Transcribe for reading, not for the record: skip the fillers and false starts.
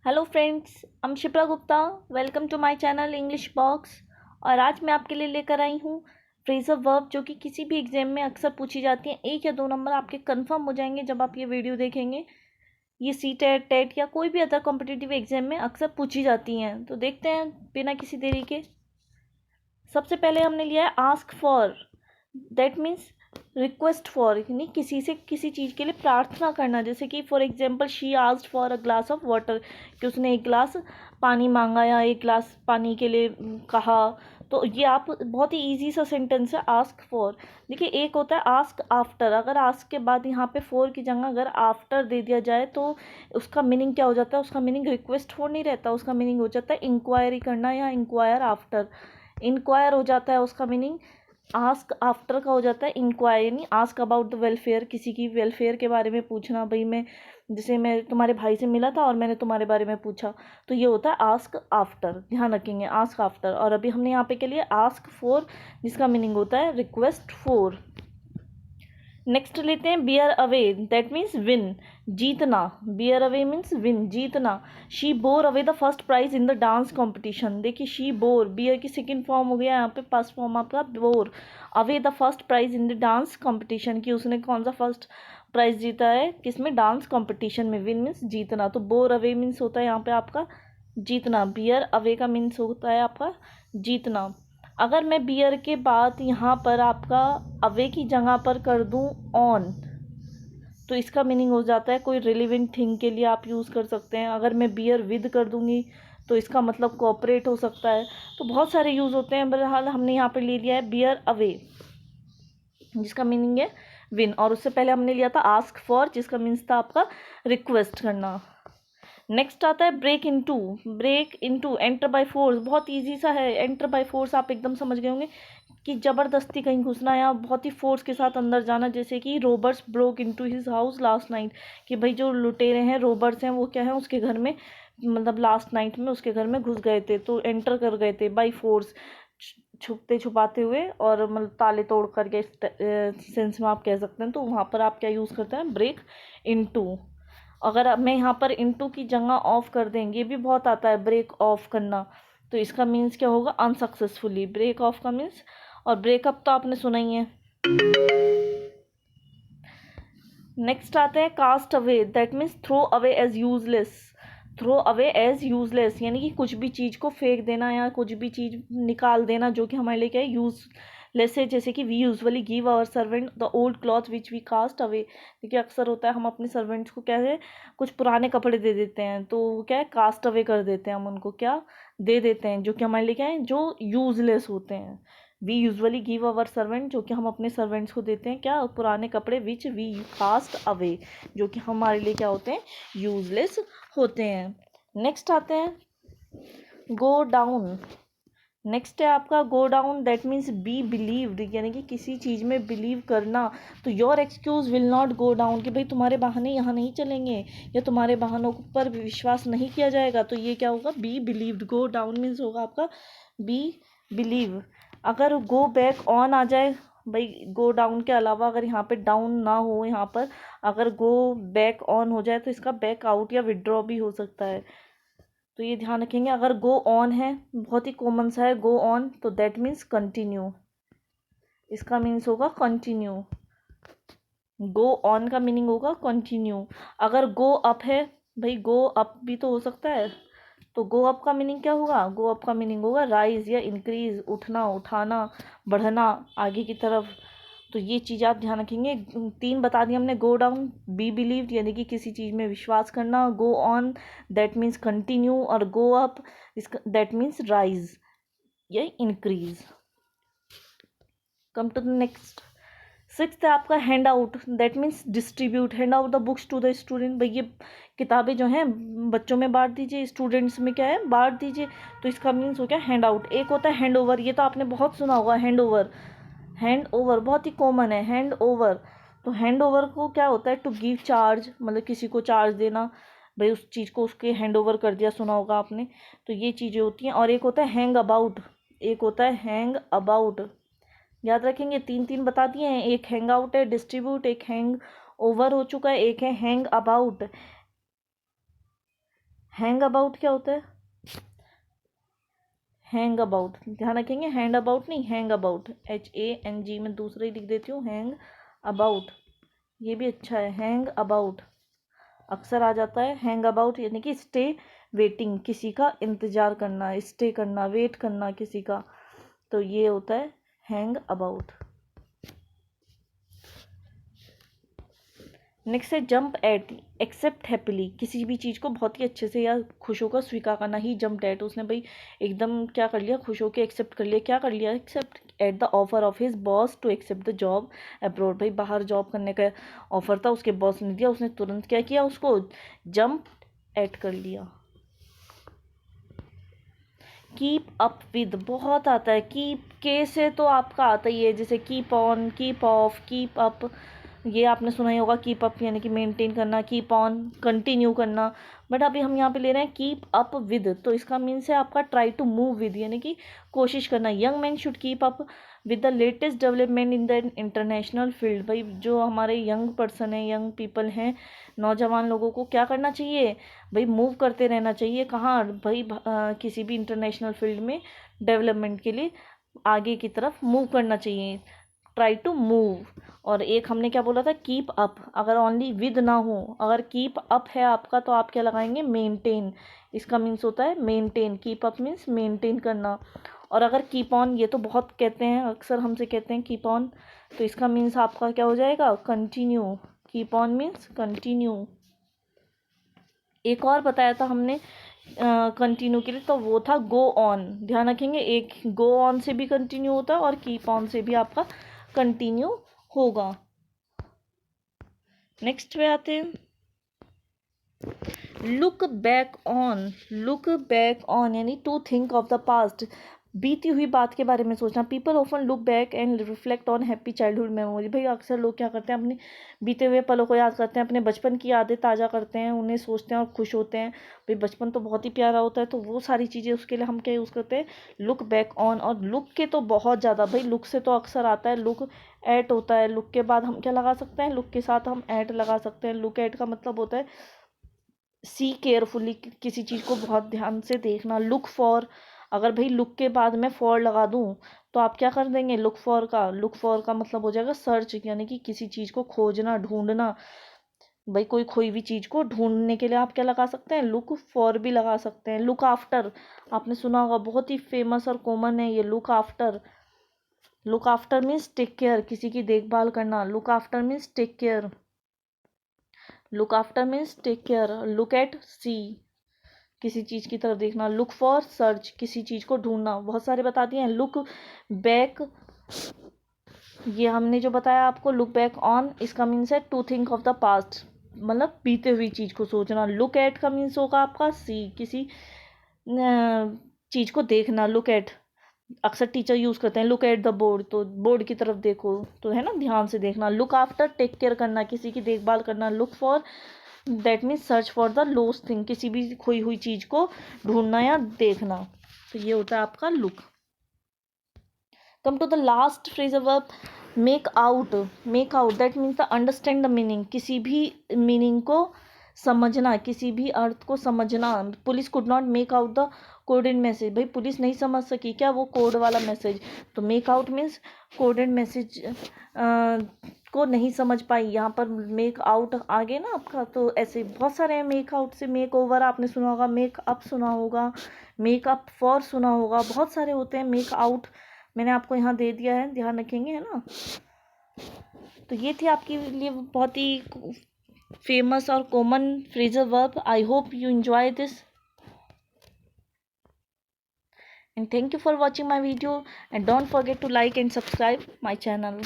Hello friends, I am Shipra Gupta. Welcome to my channel English Box. और आज मैं आपके लिए लेकर आई हूँ फ्रेजर वर्ब, जो कि किसी भी एग्जाम में अक्सर पूछी जाती हैं। 1 या 2 नंबर आपके कंफर्म हो जाएंगे जब आप ये वीडियो देखेंगे। ये सी टेट, टेट या कोई भी अदर कॉम्पिटिटिव एग्जाम में अक्सर पूछी जाती हैं। तो देखते हैं बिना किसी देरी के। सबसे पहले हमने लिया है ask for. That means request for, यानी किसी से किसी चीज़ के लिए प्रार्थना करना। जैसे कि for example she asked for a glass of water, कि उसने एक गिलास पानी मांगा या एक गिलास पानी के लिए कहा। तो ये आप बहुत ही इजी सा सेंटेंस है आस्क फॉर। देखिए, एक होता है आस्क आफ्टर। अगर आस्क के बाद यहाँ पे फॉर की जगह अगर आफ्टर दे दिया जाए तो उसका मीनिंग क्या हो जाता है? उसका मीनिंग रिक्वेस्ट फॉर नहीं रहता, उसका मीनिंग हो जाता है इंक्वायरी करना या इंक्वायर आफ्टर। इंक्वायर हो जाता है उसका मीनिंग। आस्क आफ्टर का हो जाता है इंक्वायर, यानी आस्क अबाउट द वेलफेयर, किसी की वेलफेयर के बारे में पूछना। भाई मैं, जैसे मैं तुम्हारे भाई से मिला था और मैंने तुम्हारे बारे में पूछा, तो ये होता है आस्क आफ्टर। ध्यान रखेंगे, आस्क आफ्टर। और अभी हमने यहाँ पे के लिए आस्क फॉर, जिसका मीनिंग होता है रिक्वेस्ट फॉर। नेक्स्ट लेते हैं bear away. That means win, जीतना। बियर अवे मीन्स विन, जीतना। She bore away the first prize in the dance competition. देखिए, शी बोर, बियर की सेकेंड फॉर्म हो गया यहाँ पे, फर्स्ट फॉर्म आपका bore. Away the first prize in the dance competition, कि उसने कौन सा फर्स्ट प्राइज जीता है, किसमें? डांस कॉम्पिटिशन में। विन मीन्स जीतना, तो बोर अवे मीन्स होता है यहाँ पे आपका जीतना। बियर अवे का मीन्स होता है आपका जीतना। अगर मैं बियर के बाद यहाँ पर आपका अवे की जगह पर कर दूँ ऑन, तो इसका मीनिंग हो जाता है कोई रिलेवेंट थिंग के लिए आप यूज़ कर सकते हैं। अगर मैं बियर विद कर दूँगी तो इसका मतलब कोऑपरेट हो सकता है। तो बहुत सारे यूज़ होते हैं। बहरहाल हमने यहाँ पर ले लिया है बियर अवे, जिसका मीनिंग है विन। और उससे पहले हमने लिया था आस्क फॉर, जिसका मीन्स था आपका रिक्वेस्ट करना। नेक्स्ट आता है break into. Break into, enter by force. बहुत इजी सा है। एंटर बाय फोर्स आप एकदम समझ गए होंगे कि ज़बरदस्ती कहीं घुसना या बहुत ही फोर्स के साथ अंदर जाना। जैसे कि robbers broke into his house last night, कि भाई जो लुटेरे हैं, रॉबर्स हैं, वो क्या है, उसके घर में, मतलब लास्ट नाइट में उसके घर में घुस गए थे, तो एंटर कर गए थे बाय फोर्स, छुपते छुपाते हुए, और मतलब ताले तोड़ करके सेंस में आप कह सकते हैं। तो वहाँ पर आप क्या यूज़ करते हैं? Break into. अगर अब मैं यहाँ पर इनटू की जगह ऑफ कर देंगे, भी बहुत आता है ब्रेक ऑफ करना, तो इसका मीन्स क्या होगा? अनसक्सेसफुली, ब्रेक ऑफ का मीन्स। और ब्रेकअप तो आपने सुना ही है। नेक्स्ट आते हैं cast away. That means throw away as useless. Throw away as useless, यानी कि कुछ भी चीज़ को फेंक देना या कुछ भी चीज़ निकाल देना जो कि हमारे लिए क्या है? यूजलेस है। जैसे कि we usually give our servant the old cloth which we cast away. देखिए, अक्सर होता है हम अपने सर्वेंट्स को क्या है, कुछ पुराने कपड़े दे देते हैं, तो क्या है, कास्ट अवे कर देते हैं। हम उनको क्या दे देते हैं जो कि हमारे लिए क्या है, जो यूजलेस होते हैं। We usually give our servant, जो कि हम अपने सर्वेंट्स को देते हैं क्या? पुराने कपड़े। विच वी कास्ट अवे, जो कि हमारे लिए क्या होते हैं? यूजलेस होते हैं। नेक्स्ट आते हैं गो डाउन। नेक्स्ट है आपका go down. That means B believed, यानी कि किसी चीज़ में बिलीव करना। तो your excuse will not go down, कि भाई तुम्हारे बहाने यहाँ नहीं चलेंगे या तुम्हारे बहानों पर विश्वास नहीं किया जाएगा। तो ये क्या होगा? B believed. Go down means होगा आपका बी बिलीव। अगर गो बैक ऑन आ जाए, भाई गो डाउन के अलावा अगर यहाँ पे डाउन ना हो, यहाँ पर अगर गो बैक ऑन हो जाए तो इसका बैक आउट या विड्रॉ भी हो सकता है। तो ये ध्यान रखेंगे। अगर गो ऑन है, बहुत ही कॉमन सा है गो ऑन, तो दैट मीन्स कंटिन्यू। इसका मीन्स होगा कंटिन्यू। गो ऑन का मीनिंग होगा कंटिन्यू। अगर गो अप है, भाई गो अप भी तो हो सकता है, तो गो अप का मीनिंग क्या होगा? गो अप का मीनिंग होगा राइज या इंक्रीज, उठना, उठाना, बढ़ना आगे की तरफ। तो ये चीज़ आप ध्यान रखेंगे। 3 बता दी हमने। गो डाउन, बी बिलीव्ड, यानी कि किसी चीज़ में विश्वास करना। Go on that means continue. और गो अप, इसका दैट मीन्स राइज या increase. Come to the next. 6th है आपका hand out. That means distribute. Hand out the books to the student. भाई ये किताबें जो हैं बच्चों में बांट दीजिए, स्टूडेंट्स में क्या है, बांट दीजिए। तो इसका मीन्स हो गया हैंड आउट। एक होता है हैंड ओवर, ये तो आपने बहुत सुना होगा हैंड ओवर। हैंड ओवर बहुत ही कॉमन है, हैंड ओवर। तो हैंड ओवर को क्या होता है? टू गिव चार्ज, मतलब किसी को चार्ज देना। भाई उस चीज़ को उसके हैंड ओवर कर दिया, सुना होगा आपने। तो ये चीज़ें होती हैं। और एक होता है हैंग अबाउट। एक होता है हैंग अबाउट। याद रखेंगे, 3 बता दिए हैं। एक हैंग आउट है, डिस्ट्रीब्यूट, एक हैंग ओवर हो चुका है, एक है हैंग अबाउट। हैंग अबाउट क्या होता है? हैंग अबाउट, ध्यान रखेंगे, हैंड अबाउट नहीं, हैंग अबाउट, HANG में दूसरा ही लिख देती हूँ, हैंग अबाउट, ये भी अच्छा है। हैंग अबाउट अक्सर आ जाता है। हैंग अबाउट यानी कि स्टे वेटिंग, किसी का इंतज़ार करना, स्टे करना, वेट करना किसी का, तो ये होता है हैंग अबाउट। नेक्स्ट है जंप एट, एक्सेप्ट हैप्पीली, किसी भी चीज़ को बहुत ही अच्छे से या खुश होकर स्वीकार करना ही जंप एट। उसने भाई एकदम क्या कर लिया, खुश होकर एक्सेप्ट कर लिया, क्या कर लिया, accept at the offer of his boss to accept the job abroad. भाई बाहर जॉब करने का ऑफर था, उसके बॉस ने दिया, उसने तुरंत क्या किया, उसको जंप एट कर लिया। कीप अप विद बहुत आता है, कीप के से तो आपका आता ही है, जैसे keep on, keep of, keep up, ये आपने सुना ही होगा। कीप अप यानी कि मेंटेन करना, कीप ऑन कंटिन्यू करना, बट अभी हम यहाँ पे ले रहे हैं कीप अप विद, तो इसका मीन्स है आपका ट्राई टू मूव विद, यानी कि कोशिश करना। Young man should keep up with the latest development in the international field. भाई जो हमारे यंग पर्सन है, यंग पीपल हैं, नौजवान लोगों को क्या करना चाहिए भाई, मूव करते रहना चाहिए। कहाँ भाई, किसी भी इंटरनेशनल फील्ड में डेवलपमेंट के लिए आगे की तरफ मूव करना चाहिए, ट्राई टू मूव। और एक हमने क्या बोला था, कीप अप, अगर ओनली विद ना हो, अगर कीप अप है आपका तो आप क्या लगाएंगे, मेंटेन, इसका मीन्स होता है maintain, keep up means maintain करना। और अगर कीप ऑन, ये तो बहुत कहते हैं, अक्सर हमसे कहते हैं कीप ऑन, तो इसका मीन्स आपका क्या हो जाएगा, continue, keep on means continue. एक और बताया था हमने कंटिन्यू के लिए, तो वो था गो ऑन, ध्यान रखेंगे, एक गो ऑन से भी कंटिन्यू होता है और कीप ऑन से भी आपका कंटिन्यू होगा। नेक्स्ट पे आते हैं, look back on, look back on यानी to think of the past, बीती हुई बात के बारे में सोचना। People often look back and reflect on happy childhood memory. भाई अक्सर लोग क्या करते हैं, अपने बीते हुए पलों को याद करते हैं, अपने बचपन की यादें ताज़ा करते हैं, उन्हें सोचते हैं और खुश होते हैं। भाई बचपन तो बहुत ही प्यारा होता है, तो वो सारी चीज़ें, उसके लिए हम क्या यूज़ करते हैं, लुक बैक ऑन। और लुक के तो बहुत ज़्यादा, भाई लुक से तो अक्सर आता है लुक एट होता है, लुक के बाद हम क्या लगा सकते हैं, लुक के साथ हम एट लगा सकते हैं। लुक एट का मतलब होता है सी केयरफुली, किसी चीज़ को बहुत ध्यान से देखना। लुक फॉर, अगर भाई लुक के बाद मैं फॉर लगा दूँ तो आप क्या कर देंगे, लुक फॉर का, लुक फॉर का मतलब हो जाएगा सर्च, यानी कि किसी चीज़ को खोजना, ढूंढना। भाई कोई खोई हुई चीज़ को ढूंढने के लिए आप क्या लगा सकते हैं, लुक फॉर भी लगा सकते हैं। लुक आफ्टर, आपने सुना होगा, बहुत ही फेमस और कॉमन है ये look after. Look after means take care, किसी की देखभाल करना, look after means take care. Look after means take care. Look at see, किसी चीज़ की तरफ देखना। लुक फॉर सर्च, किसी चीज़ को ढूंढना, बहुत सारे बता दिए हैं। लुक बैक, ये हमने जो बताया आपको, लुक बैक ऑन, इसका मीन्स है to think of the past, मतलब बीते हुई चीज़ को सोचना। लुक एट का मीन्स होगा आपका सी, किसी चीज़ को देखना। लुक एट अक्सर टीचर यूज़ करते हैं, लुक एट द बोर्ड, तो बोर्ड की तरफ देखो, तो है ना, ध्यान से देखना। लुक आफ्टर, टेक केयर करना, किसी की देखभाल करना। Look for, that means search for the lost thing, किसी भी खोई हुई चीज़ को ढूंढना या देखना, तो ये होता है आपका look. Come to the last phrasal verb, make out, make out that means the understand the meaning, किसी भी मीनिंग को समझना, किसी भी अर्थ को समझना। Police could not make out the coded message, भाई पुलिस नहीं समझ सकी क्या वो कोड वाला मैसेज, तो make out means coded message को नहीं समझ पाई, यहाँ पर मेक आउट आगे ना आपका। तो ऐसे बहुत सारे हैं, मेक आउट से मेक ओवर आपने सुना होगा, मेक अप सुना होगा, मेक अप फॉर सुना होगा, बहुत सारे होते हैं। मेक आउट मैंने आपको यहाँ दे दिया है, ध्यान रखेंगे, है ना। तो ये थी आपके लिए बहुत ही फेमस और common phrasal verb. I hope you enjoy this, and thank you for watching my video, and don't forget to like and subscribe my channel.